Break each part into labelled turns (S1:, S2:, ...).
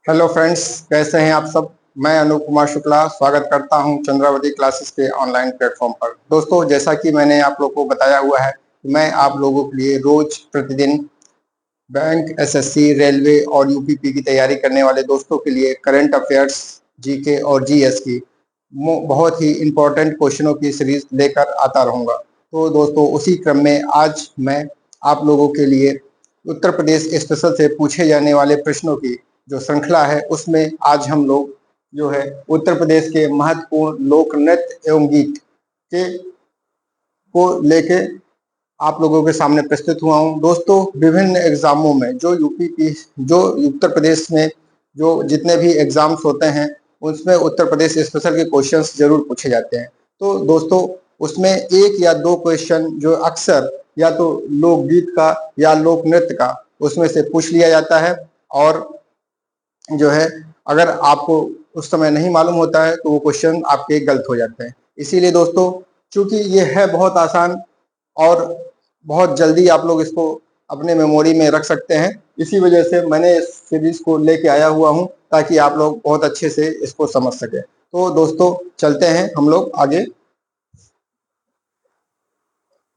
S1: Hello friends, कैसे हैं आप सब। मैं अनूप कुमार शुक्ला स्वागत करता हूं चंद्रावती क्लासेस के ऑनलाइन प्लेटफॉर्म पर। दोस्तों, जैसा कि मैंने आप लोगों को बताया हुआ है, मैं आप लोगों के लिए रोज प्रतिदिन बैंक, एसएससी, रेलवे और यूपीपी की तैयारी करने वाले दोस्तों के लिए करंट अफेयर्स, जीके और जीएस की बहुत ही इम्पोर्टेंट क्वेश्चनों की सीरीज लेकर आता रहूंगा। तो दोस्तों, उसी क्रम में आज मैं आप लोगों के लिए उत्तर प्रदेश स्पेशल से पूछे जाने वाले प्रश्नों की जो श्रृंखला है, उसमें आज हम लोग जो है उत्तर प्रदेश के महत्वपूर्ण लोक नृत्य एवं गीत के को लेके आप लोगों के सामने प्रस्तुत हुआ हूँ। दोस्तों, विभिन्न एग्जामों में जो उत्तर प्रदेश में जो जितने भी एग्जाम्स होते हैं, उसमें उत्तर प्रदेश स्पेशल के क्वेश्चंस जरूर पूछे जाते हैं। तो दोस्तों, उसमें एक या दो क्वेश्चन जो अक्सर या तो लोकगीत का या लोक नृत्य का उसमें से पूछ लिया जाता है, और जो है अगर आपको उस समय नहीं मालूम होता है तो वो क्वेश्चन आपके गलत हो जाते हैं। इसीलिए दोस्तों, चूंकि ये है बहुत आसान और बहुत जल्दी आप लोग इसको अपने मेमोरी में रख सकते हैं, इसी वजह से मैंने इस सीरीज को लेके आया हुआ हूं ताकि आप लोग बहुत अच्छे से इसको समझ सके। तो दोस्तों, चलते हैं हम लोग आगे।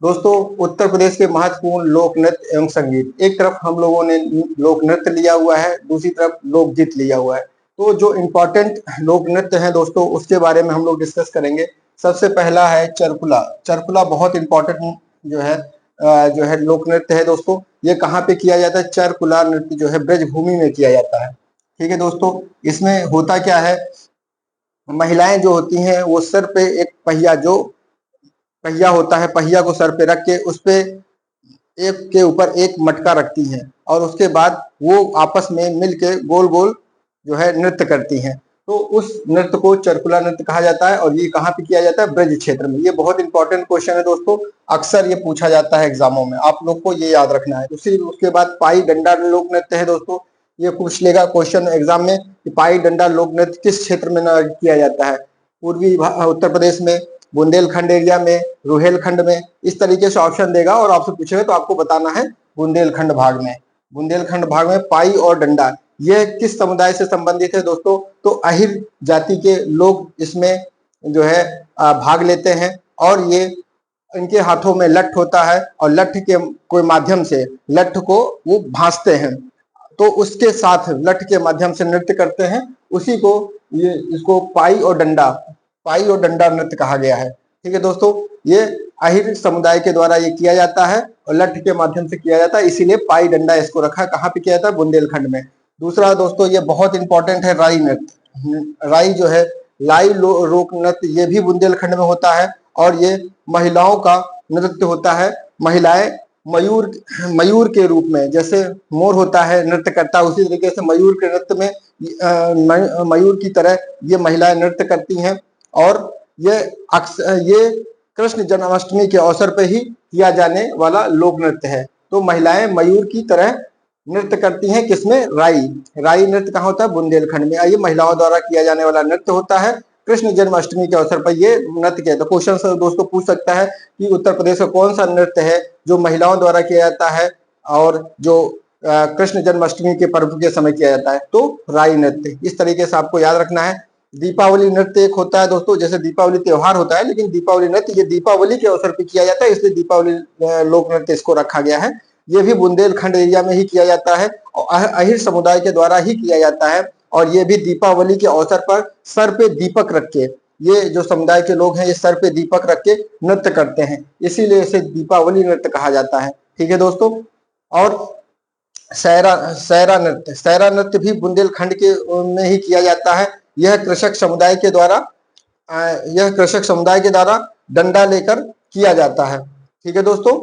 S1: दोस्तों, उत्तर प्रदेश के महत्वपूर्ण लोक नृत्य एवं संगीत, एक तरफ हम लोगों ने लोक नृत्य लिया हुआ है, दूसरी तरफ लोकगीत लिया हुआ है। तो जो इम्पोर्टेंट लोक नृत्य है दोस्तों, उसके बारे में हम लोग डिस्कस करेंगे। सबसे पहला है चरकुला। चरकुला बहुत इंपॉर्टेंट जो है लोक नृत्य है दोस्तों। ये कहाँ पे किया जाता है? चरकुला नृत्य जो है ब्रजभूमि में किया जाता है। ठीक है दोस्तों, इसमें होता क्या है, महिलाएं जो होती हैं वो सर पे एक पहिया होता है, पहिया को सर पे रख के उस पे एक के ऊपर एक मटका रखती हैं, और उसके बाद वो आपस में मिल के गोल गोल जो है नृत्य करती हैं। तो उस नृत्य को चरकुला नृत्य कहा जाता है, और ये कहाँ पे किया जाता है? ब्रज क्षेत्र में। ये बहुत इंपॉर्टेंट क्वेश्चन है दोस्तों, अक्सर ये पूछा जाता है एग्जामों में, आप लोग को ये याद रखना है। उसके बाद पाई डंडा लोक नृत्य है दोस्तों। ये पूछ लेगा क्वेश्चन एग्जाम में कि पाई डंडा लोक नृत्य किस क्षेत्र में किया जाता है? पूर्वी उत्तर प्रदेश में, बुंदेलखंड एरिया में, रुहेलखंड में, इस तरीके से ऑप्शन देगा और आपसे पूछेगा तो आपको बताना है बुंदेलखंड भाग में। बुंदेलखंड भाग में पाई और डंडा, यह किस समुदाय से संबंधित है दोस्तों? तो अहिर जाति के लोग इसमें जो है भाग लेते हैं, और ये इनके हाथों में लठ होता है, और लठ के कोई माध्यम से लठ को वो भांजते हैं, तो उसके साथ लठ के माध्यम से नृत्य करते हैं। उसी को इसको पाई और डंडा नृत्य कहा गया है। ठीक है दोस्तों, ये अहिर समुदाय के द्वारा ये किया जाता है और लठ के माध्यम से किया जाता है, इसीलिए पाई डंडा इसको रखा। कहाँ पे किया जाता है? बुंदेलखंड में। दूसरा दोस्तों, ये बहुत इंपॉर्टेंट है, राई नृत्य। राई जो है लाई लोक नृत्य, ये भी बुंदेलखंड में होता है, और ये महिलाओं का नृत्य होता है। महिलाएं मयूर मयूर के रूप में, जैसे मोर होता है नृत्य करता है, उसी तरीके से मयूर के नृत्य में मयूर की तरह ये महिलाएं नृत्य करती हैं। और ये कृष्ण जन्माष्टमी के अवसर पर ही किया जाने वाला लोक नृत्य है। तो महिलाएं मयूर की तरह नृत्य करती हैं, किसमें? राई नृत्य कहाँ होता है? बुंदेलखंड में। ये महिलाओं द्वारा किया जाने वाला नृत्य होता है। कृष्ण जन्माष्टमी के अवसर पर ये नृत्य किया। तो क्वेश्चन से दोस्तों पूछ सकता है कि उत्तर प्रदेश का कौन सा नृत्य है जो महिलाओं द्वारा किया जाता है और जो कृष्ण जन्माष्टमी के पर्व के समय किया जाता है? तो राई नृत्य। इस तरीके से आपको याद रखना है। दीपावली नृत्य एक होता है दोस्तों, जैसे दीपावली त्योहार होता है, लेकिन दीपावली नृत्य ये दीपावली के अवसर पर किया जाता है, इसलिए दीपावली लोक नृत्य इसको रखा गया है। ये भी बुंदेलखंड एरिया में ही किया जाता है, और अहिर समुदाय के द्वारा ही किया जाता है। और ये भी दीपावली के अवसर पर सर पे दीपक रख के, ये जो समुदाय के लोग हैं ये सर पे दीपक रख के नृत्य करते हैं, इसीलिए इसे दीपावली नृत्य कहा जाता है। ठीक है दोस्तों, और सैरा नृत्य भी बुंदेलखंड के में ही किया जाता है। यह कृषक समुदाय के द्वारा डंडा लेकर किया जाता है। ठीक है दोस्तों,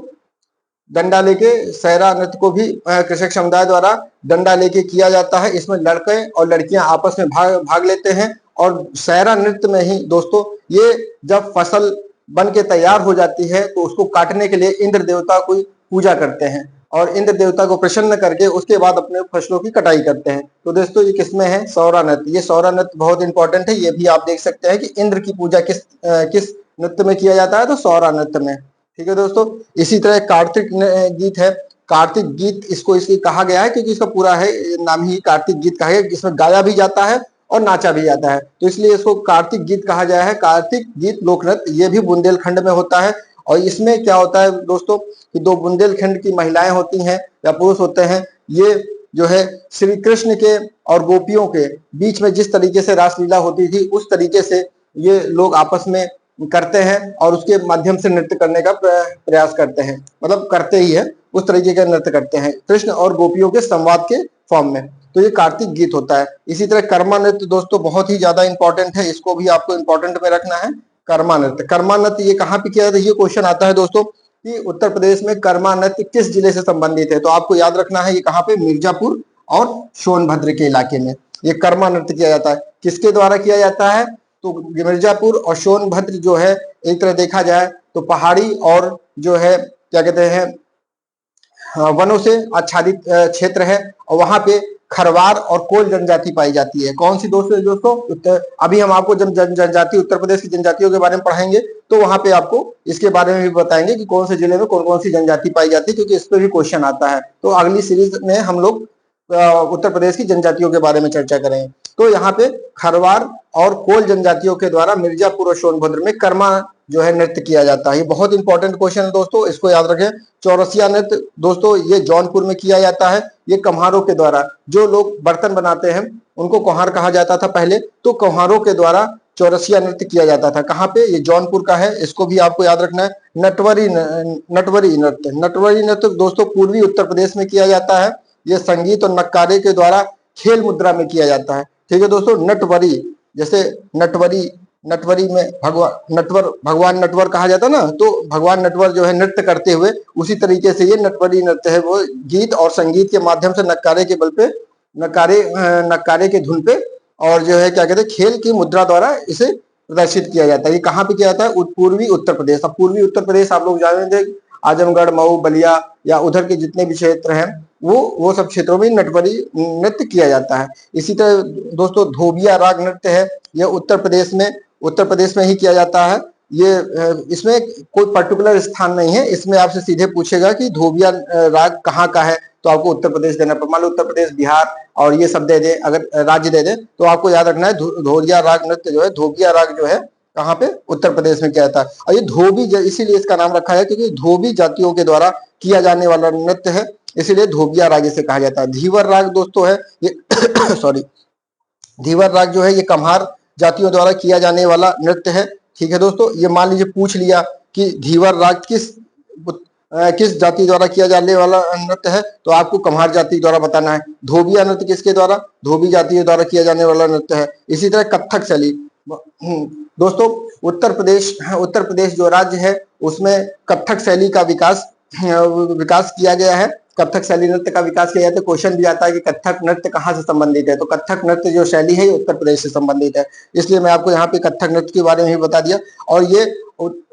S1: डंडा लेके सैरा नृत्य को भी कृषक समुदाय द्वारा डंडा लेके किया जाता है। इसमें लड़के और लड़कियां आपस में भाग लेते हैं, और सैरा नृत्य में ही दोस्तों ये जब फसल बन के तैयार हो जाती है तो उसको काटने के लिए इंद्र देवता की पूजा करते हैं, और इंद्र देवता को प्रसन्न करके उसके बाद अपने फसलों की कटाई करते हैं। तो दोस्तों ये किसमें है? सौरा नृत्य। ये सौरा नृत्य बहुत इंपॉर्टेंट है, ये भी आप देख सकते हैं कि इंद्र की पूजा किस नृत्य में किया जाता है? तो सौरा नृत्य में। ठीक है दोस्तों, इसी तरह कार्तिक गीत है। कार्तिक गीत इसको इसलिए कहा गया है क्योंकि इसका पूरा है नाम ही कार्तिक गीत कहा है, इसमें गाया भी जाता है और नाचा भी जाता है, तो इसलिए इसको कार्तिक गीत कहा गया है। कार्तिक गीत लोक नृत्य ये भी बुंदेलखंड में होता है। और इसमें क्या होता है दोस्तों कि दो बुंदेलखंड की महिलाएं होती हैं या पुरुष होते हैं, ये जो है श्री कृष्ण के और गोपियों के बीच में जिस तरीके से रासलीला होती थी उस तरीके से ये लोग आपस में करते हैं और उसके माध्यम से नृत्य करने का प्रयास करते हैं, मतलब करते ही है, उस तरीके का नृत्य करते हैं कृष्ण और गोपियों के संवाद के फॉर्म में। तो ये कार्तिक गीत होता है। इसी तरह कर्मा नृत्य दोस्तों बहुत ही ज्यादा इंपॉर्टेंट है, इसको भी आपको इंपॉर्टेंट में रखना है। कर्मा नृत्य, कर्मा नृत्य ये कहाँ पे किया जाता है, ये क्वेश्चन आता है दोस्तों कि उत्तर प्रदेश में कर्मा नृत्य किस जिले से संबंधित है, तो आपको याद रखना है ये कहाँ पे, मिर्जापुर और सोनभद्र के इलाके में ये कर्मा नृत्य किया जाता है। किसके द्वारा किया जाता है, तो मिर्जापुर और सोनभद्र जो है एक तरह देखा जाए तो पहाड़ी और जो है क्या कहते हैं वनों से आच्छादित क्षेत्र है और वहां पे खरवार और कोल जनजाति पाई जाती है। कौन सी दोस्तों अभी हम आपको जब जनजाति उत्तर प्रदेश की जनजातियों के बारे में पढ़ाएंगे तो वहां पे आपको इसके बारे में भी बताएंगे कि कौन से जिले में कौन कौन सी जनजाति पाई जाती है, क्योंकि इस पर भी क्वेश्चन आता है। तो अगली सीरीज में हम लोग उत्तर प्रदेश की जनजातियों के बारे में चर्चा करेंगे। तो यहाँ पे खरवार और कोल जनजातियों के द्वारा मिर्जापुर और सोनभद्र में कर्मा जो है नृत्य किया जाता है। ये बहुत इंपॉर्टेंट क्वेश्चन है दोस्तों, इसको याद रखें। चौरसिया नृत्य दोस्तों ये जौनपुर में किया जाता है। ये कुम्हारों के द्वारा, जो लोग बर्तन बनाते हैं उनको कुम्हार कहा जाता था पहले, तो कुम्हारों के द्वारा चौरसिया नृत्य किया जाता था। कहाँ पे, ये जौनपुर का है, इसको भी आपको याद रखना है। नटवरी नृत्य, नटवरी नृत्य दोस्तों पूर्वी उत्तर प्रदेश में किया जाता है। ये संगीत और नक्कारे के द्वारा खेल मुद्रा में किया जाता है। ठीक है दोस्तों, नटवरी, जैसे नटवरी में भगवान नटवर कहा जाता है ना, तो भगवान नटवर जो है नृत्य करते हुए, उसी तरीके से ये नटवरी नृत्य है, वो गीत और संगीत के माध्यम से नक्कारे के बल पे, नक्कारे के धुन पे और जो है क्या कहते हैं खेल की मुद्रा द्वारा इसे प्रदर्शित किया जाता है। ये कहाँ पे किया जाता है, पूर्वी उत्तर प्रदेश। अब पूर्वी उत्तर प्रदेश आप लोग जानेंगे आजमगढ़, मऊ, बलिया या उधर के जितने भी क्षेत्र हैं वो सब क्षेत्रों में नटवरी नृत्य किया जाता है। इसी तरह दोस्तों धोबिया राग नृत्य है, यह उत्तर प्रदेश में ही किया जाता है। ये इसमें कोई पर्टिकुलर स्थान नहीं है, इसमें आपसे सीधे पूछेगा कि धोबिया राग कहाँ का है, तो आपको उत्तर प्रदेश देना पड़ेगा। मान लो उत्तर प्रदेश, बिहार और ये सब दे दे, अगर राज्य दे दे तो आपको याद रखना है धोबिया राग नृत्य जो है, धोबिया राग जो है कहाँ पे, उत्तर प्रदेश में किया जाता है। और ये धोबी इसीलिए इसका नाम रखा है क्योंकि धोबी जातियों के द्वारा किया जाने वाला नृत्य है, इसीलिए धोबिया राग इसे कहा जाता है। धीवर राग दोस्तों है ये सॉरी धीवर राग जो है ये कम्हार जातियों द्वारा किया जाने वाला नृत्य है। ठीक है दोस्तों, ये मान लीजिए पूछ लिया कि धीवर राग किस जाति द्वारा किया जाने वाला नृत्य है, तो आपको कम्हार जाति द्वारा बताना है। धोबिया नृत्य किसके द्वारा, धोबी जाति द्वारा किया जाने वाला नृत्य है। इसी तरह कथक शैली दोस्तों उत्तर प्रदेश जो राज्य है उसमें कथक शैली का विकास किया गया है। कथक शैली नृत्य का विकास किया जाता है। क्वेश्चन भी आता है कि कथक नृत्य कहाँ से संबंधित है, तो कथक नृत्य जो शैली है ये उत्तर प्रदेश से संबंधित है, इसलिए मैं आपको यहाँ पे कथक नृत्य के बारे में भी बता दिया। और ये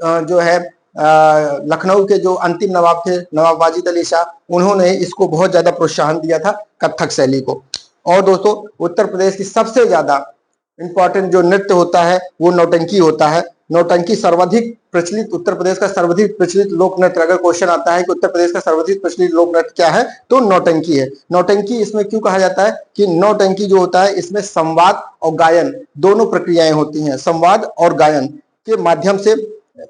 S1: जो है लखनऊ के जो अंतिम नवाब थे, नवाब वाजिद अली शाह, उन्होंने इसको बहुत ज्यादा प्रोत्साहन दिया था कथक शैली को। और दोस्तों उत्तर प्रदेश की सबसे ज्यादा इंपॉर्टेंट जो नृत्य होता है वो नौटंकी होता है। नौटंकी सर्वाधिक प्रचलित, उत्तर प्रदेश का सर्वाधिक प्रचलित लोक नृत्य, अगर क्वेश्चन आता है कि उत्तर प्रदेश का सर्वाधिक प्रचलित लोक नृत्य क्या है, तो नौटंकी है। नौटंकी इसमें क्यों कहा जाता है कि नौटंकी जो होता है इसमें संवाद और गायन दोनों प्रक्रियाएं होती हैं। संवाद और गायन के माध्यम से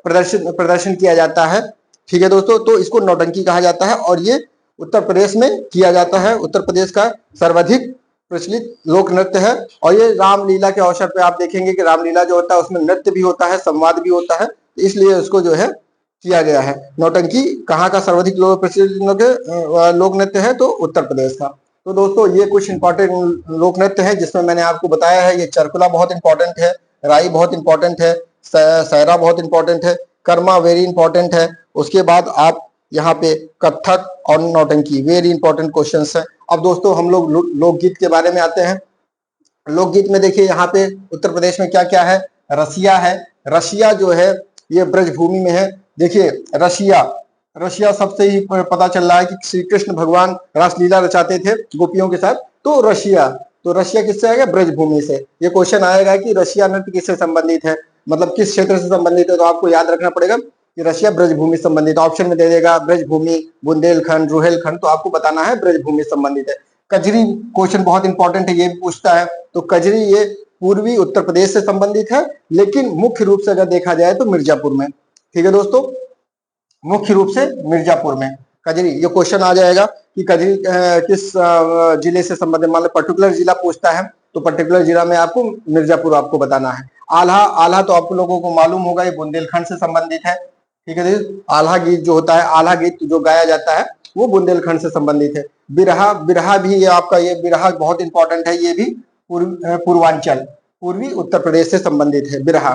S1: प्रदर्शन किया जाता है। ठीक है दोस्तों, तो इसको नौटंकी कहा जाता है और ये उत्तर प्रदेश में किया जाता है। उत्तर प्रदेश का सर्वाधिक प्रचलित लोक नृत्य है। और ये रामलीला के अवसर पे आप देखेंगे कि रामलीला जो होता है उसमें नृत्य भी होता है, संवाद भी होता है, इसलिए उसको जो है किया गया है। नौटंकी कहाँ का सर्वाधिक प्रचलित लोक नृत्य है, तो उत्तर प्रदेश का। तो दोस्तों ये कुछ इंपॉर्टेंट लोक नृत्य है जिसमें मैंने आपको बताया है। ये चरकुला बहुत इंपॉर्टेंट है, राई बहुत इंपॉर्टेंट है, सहरा बहुत इंपॉर्टेंट है, कर्मा वेरी इंपॉर्टेंट है। उसके बाद आप यहाँ पे कथक और नौटंकी वेरी इंपॉर्टेंट क्वेश्चंस है। अब दोस्तों हम लोग लोकगीत के बारे में आते हैं। लोकगीत में देखिए यहाँ पे उत्तर प्रदेश में क्या क्या है, रसिया है। रसिया जो है ये ब्रजभूमि में है। देखिए रसिया सबसे ही पता चल रहा है कि श्री कृष्ण भगवान रासलीला रचाते थे गोपियों के साथ, तो रसिया किससे आएगा, ब्रजभूमि से। ये क्वेश्चन आएगा कि रसिया नृत्य किससे संबंधित है, मतलब किस क्षेत्र से संबंधित है, तो आपको याद रखना पड़ेगा कि रशिया ब्रजभूमि संबंधित, ऑप्शन में दे देगा ब्रजभूमि, बुंदेलखंड, रुहेलखंड, तो आपको बताना है ब्रजभूमि संबंधित है। कजरी क्वेश्चन बहुत इंपॉर्टेंट है, ये भी पूछता है। तो कजरी ये पूर्वी उत्तर प्रदेश से संबंधित है, लेकिन मुख्य रूप से अगर देखा जाए तो मिर्जापुर में। ठीक है दोस्तों, मुख्य रूप से मिर्जापुर में कजरी। ये क्वेश्चन आ जाएगा कि कजरी किस जिले से संबंधित, मान लो पर्टिकुलर जिला पूछता है तो पर्टिकुलर जिला में आपको मिर्जापुर आपको बताना है। आल्हा, आल्हा तो आप लोगों को मालूम होगा ये बुंदेलखंड से संबंधित है। ठीक है, आल्हा गीत जो होता है, आल्हा गीत जो गाया जाता है वो बुंदेलखंड से संबंधित है। बिरहा, बिरहा भी ये आपका, ये बिरहा बहुत इंपॉर्टेंट है, ये भी पूर्वांचल, पूर्वी उत्तर प्रदेश से संबंधित है बिरहा।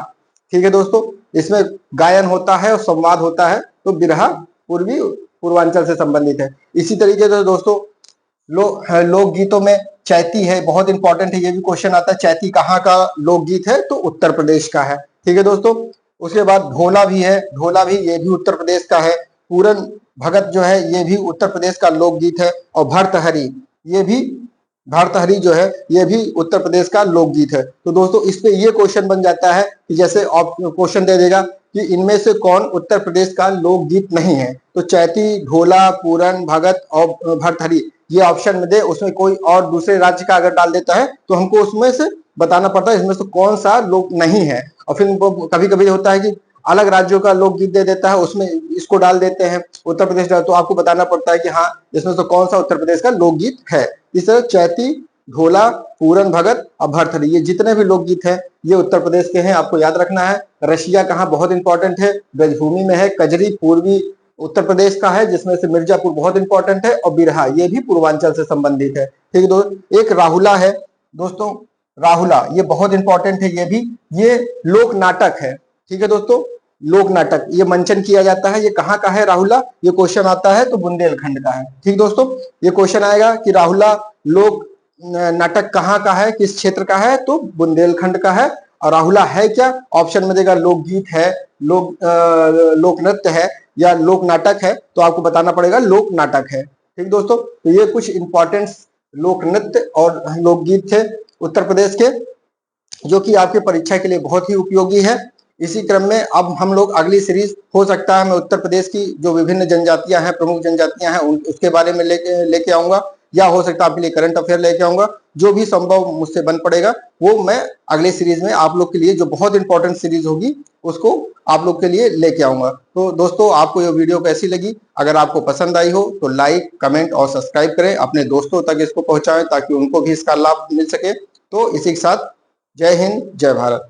S1: ठीक है दोस्तों, इसमें गायन होता है और संवाद होता है, तो बिरहा पूर्वी पूर्वांचल से संबंधित है। इसी तरीके से दोस्तों लोकगीतों में चैती है, बहुत इंपॉर्टेंट है, ये भी क्वेश्चन आता है, चैती कहाँ का लोकगीत है, तो उत्तर प्रदेश का है। ठीक है दोस्तों, उसके बाद ढोला भी है, ढोला भी ये भी उत्तर प्रदेश का है। पूरन भगत जो है ये भी उत्तर प्रदेश का लोकगीत है। और भर्तहरी, ये भी भर्तहरी जो है ये भी उत्तर प्रदेश का लोकगीत है। तो दोस्तों इस पे ये क्वेश्चन बन जाता है कि जैसे क्वेश्चन दे देगा कि इनमें से कौन उत्तर प्रदेश का लोकगीत नहीं है, तो चैती, ढोला, पूरन भगत और भर्तहरी ये ऑप्शन में दे, उसमें कोई और दूसरे राज्य का अगर डाल देता है तो हमको उसमें से बताना पड़ता है इसमें से कौन सा लोक नहीं है। और फिर कभी कभी होता है कि अलग राज्यों का लोकगीत दे देता है, उसमें इसको डाल देते हैं उत्तर प्रदेश, तो आपको बताना पड़ता है कि हाँ इसमें से कौन सा उत्तर प्रदेश का लोकगीत है। इस तरह चैती, ढोला, पूरन भगत और भर्तहरी ये जितने भी लोकगीत हैं ये उत्तर प्रदेश के हैं, आपको याद रखना है। रशिया कहाँ, बहुत इंपॉर्टेंट है, ब्रजभूमि में है। कजरी पूर्वी उत्तर प्रदेश का है, जिसमें से मिर्जापुर बहुत इंपॉर्टेंट है, और बिरहा ये भी पूर्वांचल से संबंधित है। ठीक है दोस्तों, एक राहुला है दोस्तों, राहुला ये बहुत इंपॉर्टेंट है, ये भी, ये लोक नाटक है। ठीक है दोस्तों, लोक नाटक ये मंचन किया जाता है, ये कहाँ का है राहुला, ये क्वेश्चन आता है तो बुंदेलखंड का है। ठीक दोस्तों, ये क्वेश्चन आएगा कि राहुला लोक नाटक कहाँ का है, किस क्षेत्र का है, तो बुंदेलखंड का है। और राहुला है क्या, ऑप्शन में देगा लोकगीत है, लोक नृत्य है या लोक नाटक है, तो आपको बताना पड़ेगा लोक नाटक है। ठीक दोस्तों, तो ये कुछ इंपॉर्टेंट लोक नृत्य और लोकगीत थे उत्तर प्रदेश के, जो कि आपके परीक्षा के लिए बहुत ही उपयोगी है। इसी क्रम में अब हम लोग अगली सीरीज, हो सकता है मैं उत्तर प्रदेश की जो विभिन्न जनजातियां हैं, प्रमुख जनजातियां हैं, उसके बारे में लेके आऊंगा, या हो सकता है आपके लिए करंट अफेयर लेके आऊंगा। जो भी संभव मुझसे बन पड़ेगा वो मैं अगले सीरीज में आप लोग के लिए, जो बहुत इंपॉर्टेंट सीरीज होगी, उसको आप लोग के लिए लेके आऊंगा। तो दोस्तों आपको ये वीडियो कैसी लगी, अगर आपको पसंद आई हो तो लाइक, कमेंट और सब्सक्राइब करें, अपने दोस्तों तक इसको पहुंचाएं ताकि उनको भी इसका लाभ मिल सके। तो इसी के साथ जय हिंद, जय भारत।